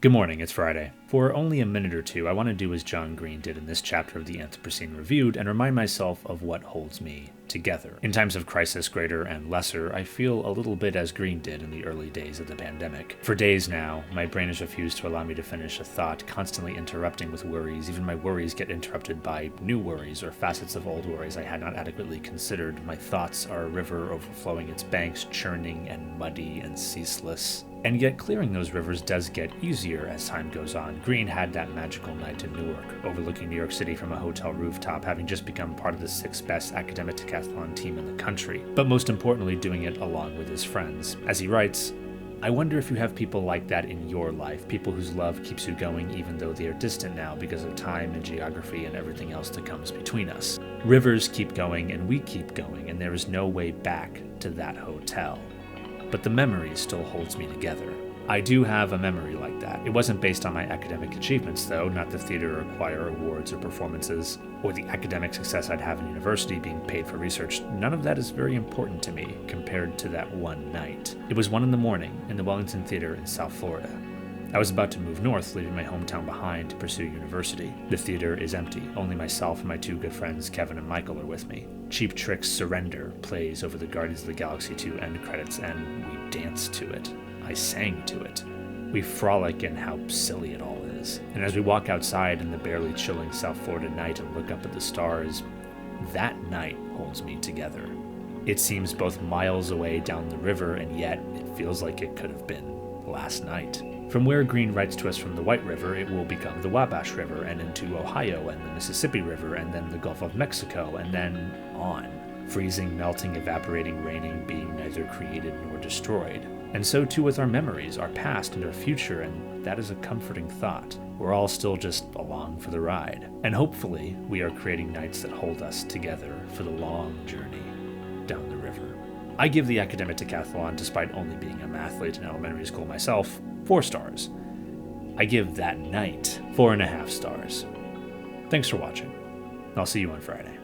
Good morning, it's Friday. For only a minute or two, I want to do as John Green did in this chapter of the Anthropocene Reviewed and remind myself of what holds me together. In times of crisis, greater and lesser, I feel a little bit as Green did in the early days of the pandemic. For days now, my brain has refused to allow me to finish a thought, constantly interrupting with worries. Even my worries get interrupted by new worries or facets of old worries I had not adequately considered. My thoughts are a river overflowing its banks, churning and muddy and ceaseless. And yet clearing those rivers does get easier as time goes on. Green had that magical night in Newark, overlooking New York City from a hotel rooftop, having just become part of the 6th best Academic Decathlon team in the country, but most importantly doing it along with his friends. As he writes, I wonder if you have people like that in your life, people whose love keeps you going even though they are distant now because of time and geography and everything else that comes between us. Rivers keep going and we keep going, and there is no way back to that hotel. But the memory still holds me together. I do have a memory like that. It wasn't based on my academic achievements, though, not the theater or choir awards or performances, or the academic success I'd have in university being paid for research. None of that is very important to me compared to that one night. It was 1 a.m. in the Wellington Theater in South Florida. I was about to move north, leaving my hometown behind to pursue university. The theater is empty. Only myself and my 2 good friends, Kevin and Michael, are with me. Cheap Trick's Surrender plays over the Guardians of the Galaxy 2 end credits, and we dance to it. I sang to it. We frolic in how silly it all is. And as we walk outside in the barely chilling South Florida night and look up at the stars, that night holds me together. It seems both miles away down the river, and yet it feels like it could have been last night. From where Green writes to us from the White River, it will become the Wabash River, and into Ohio, and the Mississippi River, and then the Gulf of Mexico, and then on. Freezing, melting, evaporating, raining, being neither created nor destroyed. And so too with our memories, our past and our future, and that is a comforting thought. We're all still just along for the ride. And hopefully, we are creating nights that hold us together for the long journey down the river. I give the Academic Decathlon, despite only being a mathlete in elementary school myself, 4 stars. I give that night 4.5 stars. Thanks for watching. I'll see you on Friday.